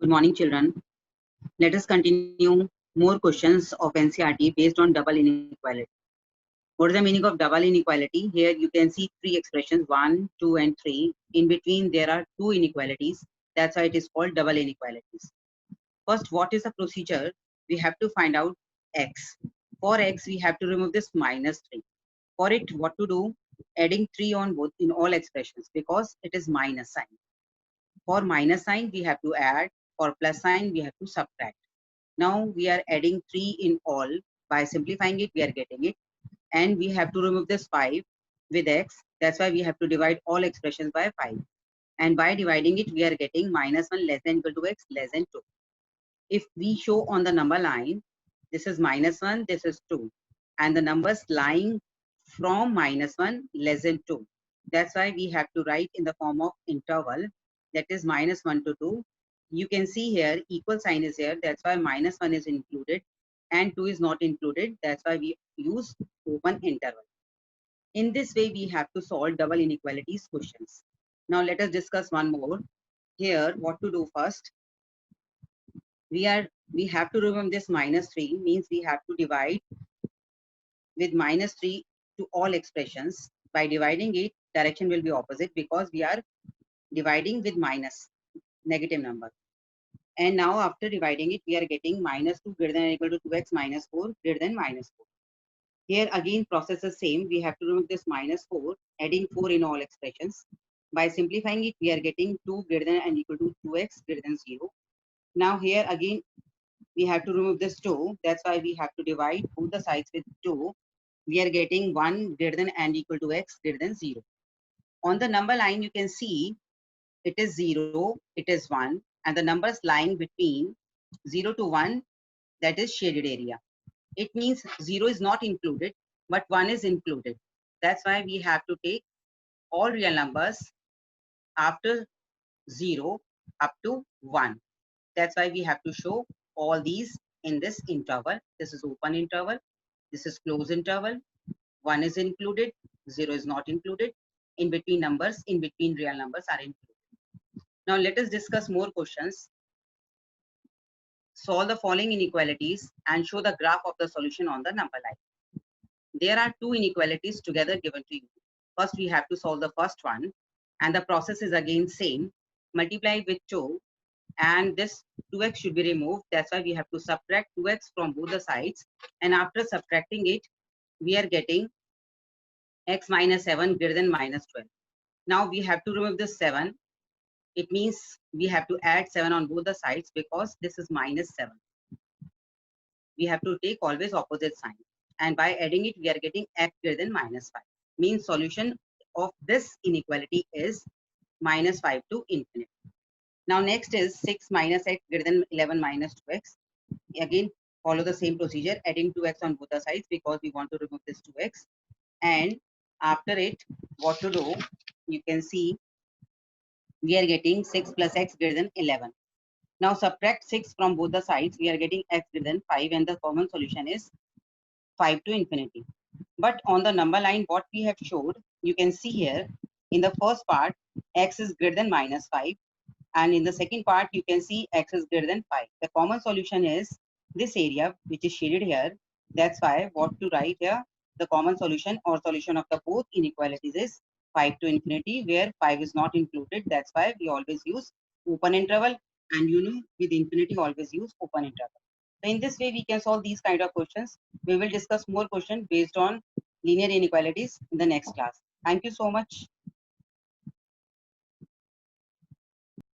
Good morning, children. Let us continue more questions of NCERT based on double inequality. What is the meaning of double inequality? Here you can see three expressions, 1, 2, and 3. In between, there are two inequalities. That's why it is called double inequalities. First, what is the procedure? We have to find out x. For x, we have to remove this minus 3. For it, what to do? Adding 3 on both in all expressions because it is minus sign. For minus sign, we have to add. For plus sign, we have to subtract. Now we are adding 3 in all. By simplifying it, we are getting it. And we have to remove this 5 with x. That's why we have to divide all expressions by 5. And by dividing it, we are getting minus 1 less than equal to x less than 2. If we show on the number line, this is minus 1, this is 2. And the numbers lying from minus 1 less than 2. That's why we have to write in the form of interval, that is minus 1 to 2. You can see here equal sign is here, that's why minus 1 is included and 2 is not included. That's why we use open interval. In this way, we have to solve double inequalities questions. Now let us discuss one more. Here, what to do first? We have to remove this minus 3, means we have to divide with minus 3 to all expressions. By dividing it, direction will be opposite because we are dividing with minus negative number. And now after dividing it, we are getting minus 2 greater than or equal to 2x minus 4 greater than minus 4. Here again process is same. We have to remove this minus 4, adding 4 in all expressions. By simplifying it, we are getting 2 greater than and equal to 2x greater than 0. Now here again, we have to remove this 2. That's why we have to divide both the sides with 2. We are getting 1 greater than and equal to x greater than 0. On the number line, you can see it is 0, it is 1, and the numbers lying between 0 to 1, that is shaded area. It means 0 is not included, but 1 is included. That's why we have to take all real numbers after 0 up to 1. That's why we have to show all these in this interval. This is open interval. This is closed interval. 1 is included. 0 is not included. In between numbers, in between real numbers are included. Now let us discuss more questions. Solve the following inequalities and show the graph of the solution on the number line. There are two inequalities together given to you. First, we have to solve the first one. And the process is again same. Multiply with 2. And this 2x should be removed. That's why we have to subtract 2x from both the sides. And after subtracting it, we are getting x minus 7 greater than minus 12. Now we have to remove this 7. It means we have to add 7 on both the sides because this is minus 7. We have to take always opposite sign. And by adding it, we are getting x greater than minus 5. Means solution of this inequality is minus 5 to infinity. Now next is 6 minus x greater than 11 minus 2x. Again, follow the same procedure, adding 2x on both the sides because we want to remove this 2x. And after it, what to do? You can see we are getting 6 plus x greater than 11. Now subtract 6 from both the sides. We are getting x greater than 5 and the common solution is 5 to infinity. But on the number line, what we have showed, you can see here in the first part, x is greater than minus 5. And in the second part, you can see x is greater than 5. The common solution is this area, which is shaded here. That's why what to write here, the common solution or solution of the both inequalities is 5 to infinity, where 5 is not included. That's why we always use open interval. And you know, with infinity, always use open interval. So in this way, we can solve these kind of questions. We will discuss more questions based on linear inequalities in the next class. Thank you so much.